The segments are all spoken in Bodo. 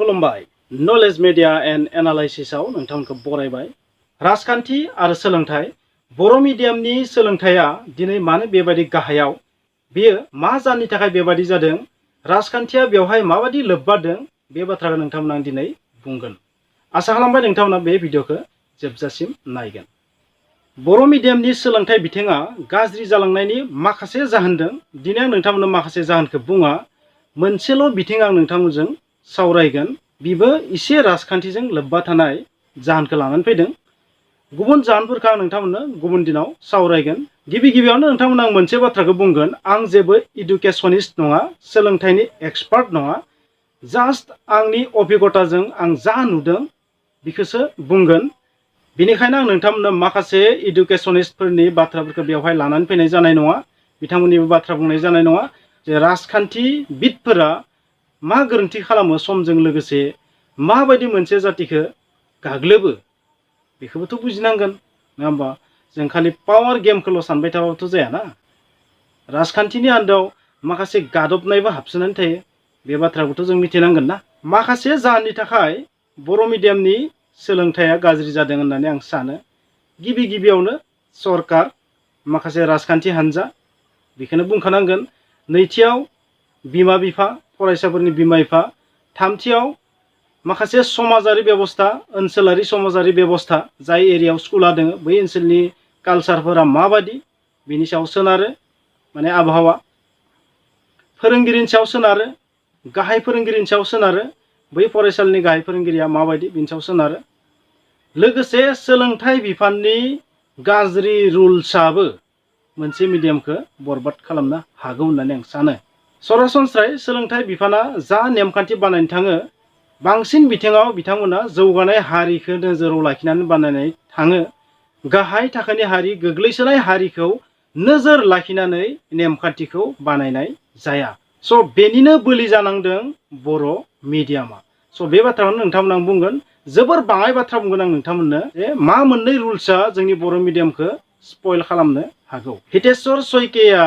खुलुमबाय नलेज मीडिया एंड एनालाइसिसआव नोंथांमोनखौ बरायबाय। राजखान्थि आरो सोलोंथाइ बर' मिडियामनि सोलोंथाइया दिनै मानो बेबायदि गाहायाव, बेयो मा जाहोननि थाखाय बेबायदि जादों, राजखान्थिया बेवहाय माबायदि लोब्बा दं, बे बाथ्राखौ नोंथांमोना दिनै बुंगोन। आसा खालामबाय नोंथांमोना बे भिडिअखौ जोबजासिम नायगोन। बर' मिडियामनि सोलोंथाइ बिथिङा गाज्रि जालांनायनि माखासे जाहोन दं। दिनै आं नोंथांमोननो माखासे जाहोनखौ बुङा, मोनसेल' बिथिं आं नोंथांमोनजों सावरायगोन। बिबो एसे राजखान्थिजों लोब्बा थानाय जाहोनखौ लानानै फैदों। गुबुन जाहोनफोरखौ आं नोंथांमोननो गुबुन दिनाव सावरायगोन। गिबियावनो नोंथांमोना आं मोनसे बाथ्राखौ बुंगोन, आं जेबो इडुकेसनिस्ट नङा, सोलोंथाइनि एक्सपार्ट नङा। जास्ट आंनि अभिगताजों आं जा नुदों बेखौसो बुंगोन। बेनिखायनो आं नोंथांमोननो माखासे इडुकेसनिस्टफोरनि बाथ्राफोरखौ बेवहाय लानानै फैनाय जानाय नङा, बिथांमोननिबो बाथ्रा बुंनाय जानाय नङा। जे राजखान्थिबिदफोरा मा गोरोन्थि खालामो, समजों लोगोसे माबायदि मोनसे जातिखौ गाग्लोबो, बेखौबोथ' बुजिनांगोन, नङा होमबा? जों खालि पावार गेमखौल' सानबाय थाबाबोथ' जायाना। राजखान्थिनि आन्दोआव माखासे गादबनायबो हाबसोनानै थायो, बे बाथ्राखौथ' जों मिथिनांगोन ना। माखासे जाहोननि थाखाय बर' मिडियामनि सोलोंथाइया गाज्रि जादों होननानै आं सानो। गिबियावनो सरकार, माखासे राजखान्थि हान्जा, बेखौनो बुंखानांगोन। नैथियाव बिमा बिफा, फरायसाफोरनि बिमा बिफा। थामथियाव माखासे समाजारि बेबस्था, ओनसोलारि समाजारि बेबस्था, जाय एरियायाव स्कुला दङ बै ओनसोलनि कालचारफोरा माबादि, बिनि सायाव सोनारो। माने आबहावा, फोरोंगिरिनि सायाव सोनारो, गाहाय फोरोंगिरिनि सायाव सोनारो, बै फरायसालिनि गाहाय फोरोंगिरिया माबायदि बिनि सायाव सोनारो। लोगोसे सोलोंथाइ बिफाननि गाज्रि रुल्सआबो मोनसे मिडियामखौ बरबाद खालामनो हागौ होननानै आं सानो। सरासनस्रायै सोलोंथाइ बिफाना जा नेमखान्थि बानायनो थाङो, बांसिन बिथिङाव बिथांमोना जौगानाय हारिखौ नोजोराव लाखिनानै बानायनाय थाङो। गाहाय थाखोनि हारि, गोग्लैसोनाय हारिखौ नोजोर लाखिनानै नेमखान्थिखौ बानायनाय जाया। स' बेनिनो बोलि जानांदों बर' मिडियामा। स' बे बाथ्राखौनो नोंथांमोन आं बुंगोन। जोबोर बाङाय बाथ्रा बुंगोन आं नोंथांमोननो, जे मा मोननै रुल्सआ जोंनि बर' मिडियामखौ स्पइल खालामनो हागौ। हितेश्वर शइकिया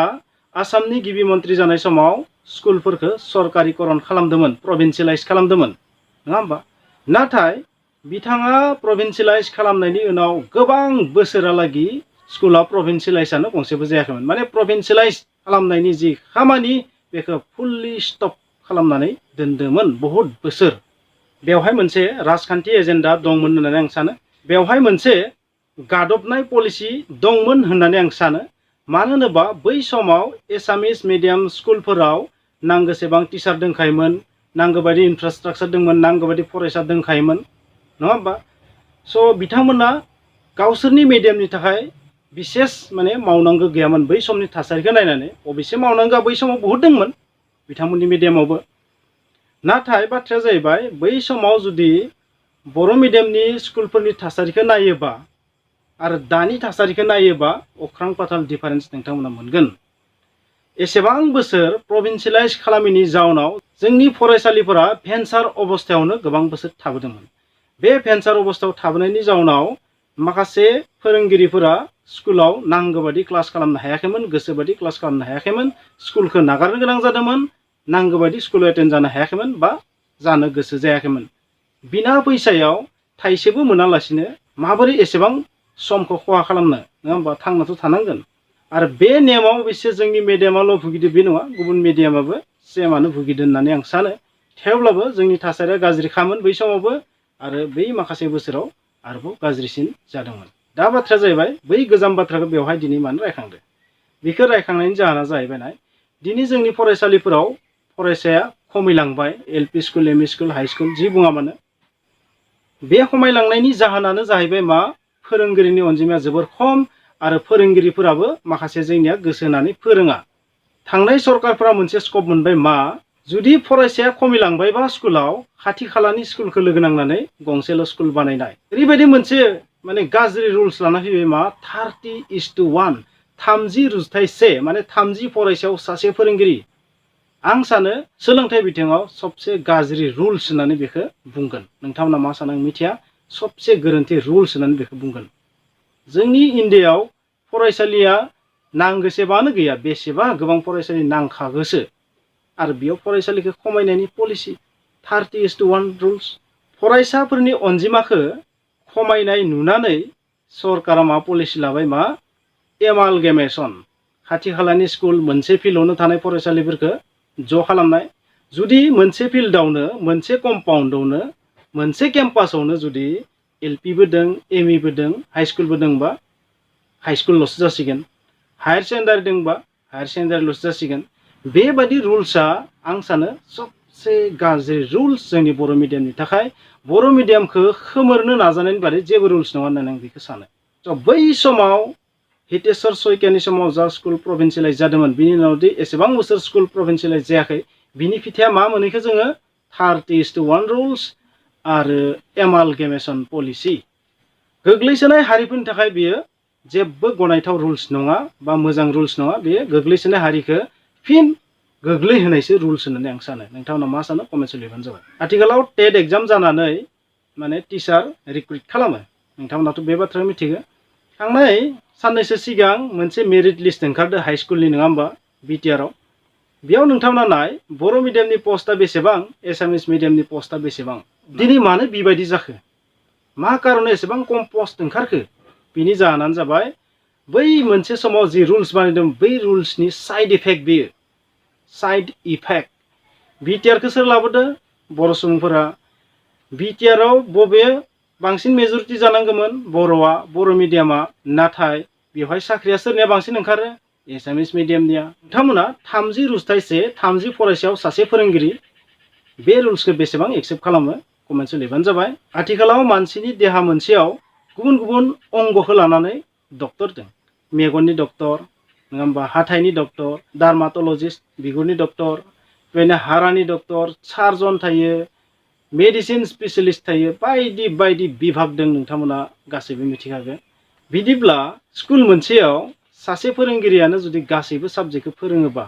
आसामनि गिबि मन्त्रि जानाय समाव स्कुलफोरखौ सरकारिकरन खालामदोंमोन, प्रभिन्सियेलाइज खालामदोंमोन, नङा होमबा? नाथाय बिथाङा प्रभिन्सियेलाइज खालामनायनि उनाव गोबां बोसोरालागि स्कुला प्रभिन्सियेलाइजआनो गंसेबो जायाखैमोन। माने प्रभिन्सियेलाइज खालामनायनि जि खामानि, बेखौ फुल्लि स्टप खालामनानै दोनदोंमोन बहुद बोसोर। बेवहाय मोनसे राजखान्थि एजेन्डा दंमोन होननानै आं सानो। बेवहाय मोनसे गादबनाय पलिसि दंमोन होननानै आं सानो। मानो होनोबा बै समाव एसामिस मिडियाम स्कुलफोराव नांगौसेबां टिचार दंखायोमोन, नांगौ बायदि इनफ्रास्ट्राक्चार दंमोन, नांगौ बायदि फरायसा दंखायोमोन, नङा होमबा? स' बिथांमोना गावसोरनि मिडियामनि थाखाय बिसेस माने मावनांगौ गैयामोन बै समनि थासारिखौ नायनानै। अबयसे मावनांगौआ बै समाव बहुद दंमोन बिथांमोननि मिडियामावबो। नाथाय बाथ्राया जाहैबाय, बै समाव जुदि बर' मिडियामनि स्कुलफोरनि थासारिखौ नायोबा आरो दानि थासारिखौ नायोबा अख्रां पाताल डिफारेन्स नोंथांमोना मोनगोन। एसेबां बोसोर प्रभिन्सियेलाइज खालामैनि जाउनाव जोंनि फरायसालिफोरा भेन्सार अबस्थायावनो गोबां बोसोर थाबोदोंमोन। बे भेन्सार अबस्थायाव थाबोनायनि जाउनाव माखासे फोरोंगिरिफोरा स्कुलाव नांगौ बायदि क्लास खालामनो हायाखैमोन, गोसो बायदि क्लास खालामनो हायाखैमोन, स्कुलखौ नागारनो गोनां जादोंमोन, नांगौ बायदि स्कुलाव एटेन्ड जानो हायाखैमोन बा जानो गोसो जायाखैमोन। बिना फैसायाव थाइसेबो मोनालासिनो माबोरै एसेबां समखौ खहा खालामनो, नङा होमबा? थांनाथ' थानांगोन। आरो बे नेमाव अबयसे जोंनि मिडियामाल' भुगिदो बे नङा, गुबुन मिडियामाबो सेमानो भुगिदो होननानै आं सानो। थेवब्लाबो जोंनि थासारिया गाज्रिखामोन बै समावबो, आरो बै माखासे बोसोराव आरोबाव गाज्रिसिन जादोंमोन। दा बाथ्राया जाहैबाय, बै गोजाम बाथ्राखौ बेवहाय दिनै मानो रायखांदो? बेखौ रायखांनायनि जाहोना जाहैबाय, दिनै जोंनि फरायसालिफोराव फरायसाया खमायलांबाय। LP school, ME school, high school जि बुङा मानो, बे खमायलांनायनि जाहोनानो जाहैबाय मा? फोरोंगिरिनि अनजिमाया जोबोर खम, आरो फोरोंगिरिफोराबो माखासे जोंनिया गोसो होनानै फोरोङा। थांनाय सरकारफोरा मोनसे स्कप मोनबाय मा? जुदि फरायसाया खमायलांबायबा स्कुलाव, खाथि खालानि स्कुलखौ लोगो नांनानै गंसेल' स्कुल बानायनाय। ओरैबायदि मोनसे माने गाज्रि रुल्स लाना फैबाय मा? 30:1, 30:1, माने 30 फरायसायाव सासे फोरोंगिरि। आं सानो सोलोंथाइ बिथिङाव सबसे गाज्रि रुल्स होननानै बेखौ बुंगोन। नोंथांमोना मा सानो आं मिथिया, सबसे गोरोन्थि रुल्स होननानै बेखौ बुंगोन। जोंनि इन्डियायाव फरायसालिया नांगौसेबानो गैया, बेसेबा गोबां फरायसालि नांखागोसो, आरो बेयाव फरायसालिखौ खमायनायनि पलिसि। 30:1 रुल्स फरायसाफोरनि अनजिमाखौ खमायनाय नुनानै सरकारा मा पलिसि लाबाय मा एमालगेमेसन खाथि खालानि स्कुल मोनसे फिल्डआवनो थानाय फरायसालिफोरखौ ज' खालामनाय जुदि मोनसे फिल्डआवनो मोनसे कम्पाउन्डआवनो मोनसे केम्पासावनो जुदि एलपिबो दों एमइबो दों हाई स्कुलबो दोंबा हाई स्कुलल'सो जासिगोन हायार सेकेन्डारि दोंबा हायार सेकेन्डारिल'सो जासिगोन बेबादि रुल्सआ आं सानो सबसे गाज्रि रुल्स जोंनि बर' मिडियामनि थाखाय बर' मिडियामखौ खोमोरनो नाजानायनि बादै जेबो रुल्स नङा होननानै आं बेखौ सानो स' बै समाव हितेश्वर शइकियानि समाव जा स्कुल प्रभिन्सियेलाइज जादोंमोन बिनि उनाव दि एसेबां बोसोर स्कुल प्रभिन्सियेलाइज जायाखै बिनि फिथाइया मा मोनहैखो जोङो 30:1 रुल्स आरो एमालगेमेसन पलिसि गोग्लैसोनाय हारिफोरनि थाखाय बियो जेबो गनायथाव रुल्स नङा बा मोजां रुल्स नङा बेयो गोग्लैसोनाय हारिखौ फिन गोग्लैहोनायसो रुल्स होननानै आं सानो नोंथांमोना मा सानो कमेन्टआव लिरबानो जाबाय आथिखालाव टेट एग्जाम जानानै माने टिचार रिक्रुइट खालामो नोंथांमोनाथ' बे बाथ्राखौ मिथिगौ थांनाय साननैसो सिगां मोनसे मेरिट लिस्ट ओंखारदो हाई स्कुलनि नङा होमबा बिटिआरआव बेयाव नोंथांमोना नाय बर' मिडियामनि पस्टआ बेसेबां एसामिस मिडियामनि पस्टआ बेसेबां दिनै मानो बेबायदि जाखो मा कारणे एसेबां खम पस्ट ओंखारखो बिनि जाहोनानो जाबाय बै मोनसे समाव जि रुल्स बानायदों बै रुल्सनि साइड इफेक्ट बेयो साइड इफेक्ट बिटिआरखौ सोर लाबोदों बर' सुबुंफोरा बिटिआरआव बबे बांसिन मेजरिटि जानांगौमोन बर'आ बर' मिडियामा नाथाय बेवहाय साख्रिया सोरनिया बांसिन ओंखारो एसामिस मिडियामनिया नोंथांमोना 30 रुजथायसे 30 फरायसायाव सासे फोरोंगिरि बे रुल्सखौ बेसेबां एक्सेप्ट खालामो कमेन्टआव लिरबानो जाबाय आथिखालाव मानसिनि देहा मोनसेयाव गुबुन गुबुन अंगखौ लानानै डक्टर दं मेगननि डक्टर नङा होमबा हाथाइनि डक्टर डार्माटलजिस्ट बिगुरनि डक्टर बेनो हारानि डक्टर सार्जन थायो मेडिसिन स्पेशलिस्ट थायो बायदि बायदि बिभाग दं नोंथांमोना गासैबो मिथिखागोन बिदिब्ला स्कुल मोनसेयाव सासे फोरोंगिरियानो जुदि गासैबो साबजेक्टखौ फोरोङोबा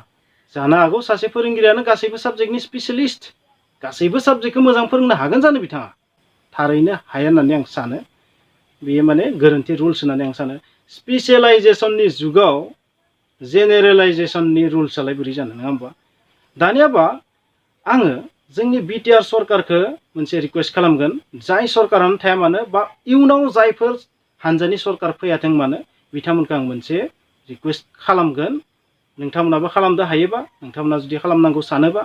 जानो हागौ सासे फोरोंगिरियानो गासैबो साबजेक्टनि स्पेशलिस्ट गासैबो साबजेक्टखौ मोजां फोरोंनो हागोन जानो बिथाङा थारैनो हाया होननानै आं सानो बेयो माने गोरोन्थि रुल्स होननानै आं सानो स्पेशलाइजेसननि जुगाव जेनेरेलाइजेसननि रुल्सआलाय बोरै जानो नङा होमबा दानियाबा आङो जोंनि बिटिआर सरकारखौ मोनसे रिक्वेस्ट खालामगोन जाय सरकारानो थाया मानो बा इयुनाव जायफोर हानजानि सरकार फैयाथों मानो बिथांमोनखौ आं मोनसे रिक्वेस्ट खालामगोन नोंथांमोनाबो खालामनो हायोबा नोंथांमोना जुदि खालामनांगौ सानोबा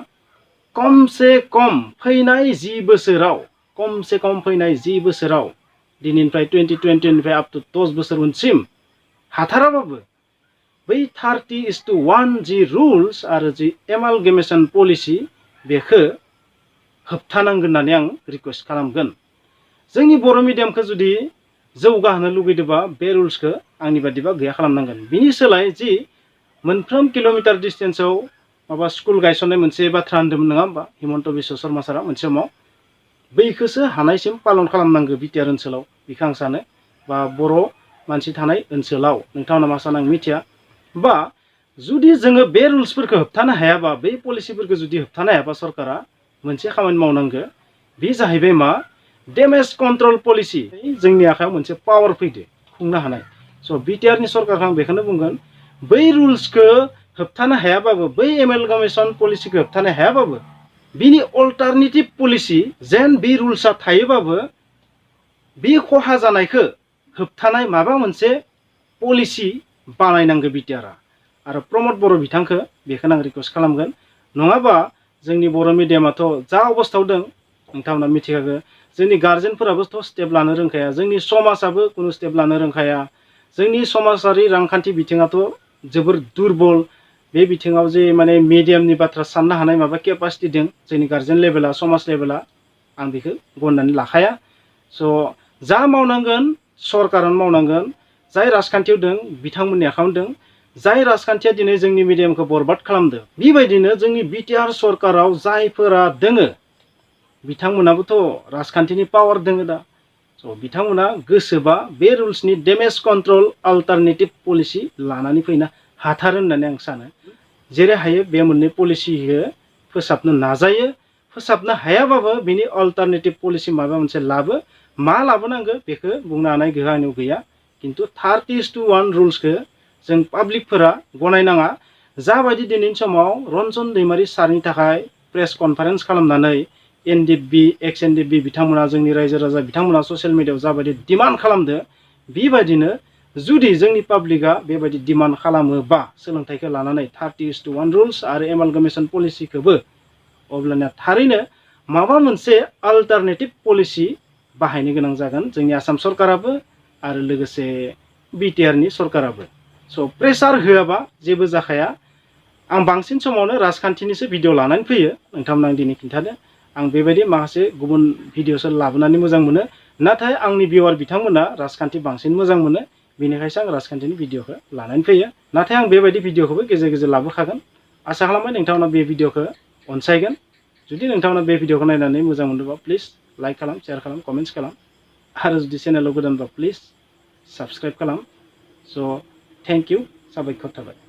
कमसे कम फैनाय 10 बोसोराव कमसे कम फैनाय 10 बोसोराव दिनैनिफ्राय 2020निफ्राय आप टु 10 बोसोर उनसिम हाथाराबाबो बै 30:1 जि रुल्स आरो जि एमालगेमेसन पलिसि बेखौ होबथानांगोन होननानै आं रिक्वेस्ट खालामगोन जोंनि बर' मिडियामखौ जुदि जौगाहोनो लुगैदोंबा बे रुल्सखौ आंनि बादिबा गैया खालामनांगोन बिनि सोलाय जि मोनफ्रोम किल'मिटार डिस्टेन्सआव माबा स्कुल गायसननाय मोनसे बाथ्रा होनदोंमोन नङा होमबा हिमन्त बिश्व शर्मा सारा मोनसे समाव बैखौसो हानायसिम पालन खालामनांगौ बिटिआर ओनसोलाव बेखौ आं सानो बा बर' मानसि थानाय ओनसोलाव नोंथांमोना मा सानो आं मिथिया बा जुदि जोङो बे रुल्सफोरखौ होबथानो हायाबा बै पलिसिफोरखौ जुदि होबथानो हायाबा सरकारा मोनसे खामानि मावनांगौ बे जाहैबाय मा डेमेज कन्ट्रल पलिसि जोंनि आखायाव मोनसे पावार फैदो खुंनो हानाय स' बिटिआरनि सरकारखौ आं बेखौनो बुंगोन बै रुल्सखौ होबथानो हायाबाबो बै एमालगेमेसन पलिसिखौ होबथानो हायाबाबो बिनि अल्टारनेटिभ पलिसि जेन बे रुल्सआ थायोबाबो बे खहा जानायखौ होबथानाय माबा मोनसे पलिसि बानायनांगौ बिटिआरआ आरो प्रमद बर' बिथांखौ बेखौनो आं रिक्वेस्ट खालामगोन नङाबा जोंनि बर' मिडियामाथ' जा अबस्थायाव दं नोंथांमोना मिथिखागौ जोंनि गार्जेनफोराबोथ' स्टेप लानो रोंखाया जोंनि समाजाबो खुनु स्टेप लानो रोंखाया जोंनि समाजारि रांखान्थि बिथिङाथ' जोबोर दुरबल बे बिथिङाव जे माने मिडियामनि बाथ्रा साननो हानाय माबा केपासिटि दं जोंनि गार्जेन लेभेला समाज लेभेला आं बेखौ गनायनानै लाखाया स' जा मावनांगोन सरकारानो मावनांगोन जाय राजखान्थियाव दं बिथांमोननि आखायाव दं जाय राजखान्थिया दिनै जोंनि मिडियामखौ बरबाद खालामदों बेबायदिनो जोंनि बिटिआर सरकाराव जायफोरा दोङो बिथांमोनाबोथ' राजखान्थिनि पावार दोङो दा स' बिथांमोना गोसोबा बे रुल्सनि डेमेज कन्ट्रल अल्टारनेटिभ पलिसि लानानै फैनो हाथारो होननानै आं सानो जेरै हायो बे मोननै पलिसिखौ फोसाबनो नाजायो फोसाबनो हायाबाबो बिनि अल्टारनेटिभ पलिसि माबा मोनसे लाबो मा लाबोनांगौ बेखौ बुंनो हानाय गोहो आंनियाव गैया खिन्थु 30:1 रुल्सखौ जों पाब्लिकफोरा गनायनाङा जाबायदि दिनैनि समाव रन्जन दैमारि सारनि थाखाय प्रेस कनफारेन्स खालामनानै एनडिएफबि एक्स एनडिएफबि बिथांमोना जोंनि रायजो राजा बिथांमोना ससियेल मिडियायाव जाबायदि डिमान्ड खालामदो बेबायदिनो जुदि जोंनि पाब्लिकआ बेबायदि डिमान्ड खालामोबा सोलोंथाइखौ लानानै 30:1 रुल्स आरो एमालगामेशन पलिसिखौबो अब्लाना थारैनो माबा मोनसे अल्टारनेटिभ पलिसि बाहायनो गोनां जागोन जोंनि आसाम सरकाराबो आरो लोगोसे बिटिआरनि सरकाराबो। स' प्रेसार होआबा जेबो जाखाया। आं बांसिन समावनो राजखान्थिनिसो भिडिअ लानानै फैयो नोंथांमोन आं दिनै खिन्थानो आं बेबायदि माखासे गुबुन भिडिअसो लाबोनानै मोजां मोनो नाथाय आंनि भिउआर बिथांमोना राजखान्थि बांसिन मोजां मोनो बेनिखायसो आं राजखान्थिनि भिडिअखौ लानानै फैयो नाथाय आं बेबायदि भिडिअखौबो गेजेर गेजेर लाबोखागोन आसा खालामबाय नोंथांमोना बे भिडिअखौ अनसायगोन जुदि नोंथांमोना बे भिडिअखौ नायनानै मोजां मोनदोंबा प्लिज लाइक खालाम शेयार खालाम कमेन्ट्स खालाम आरो जुदि चेनेलाव गोदानबा प्लिज साबस्क्राइब खालाम स' थेंक इउ साबायखर थाबाय।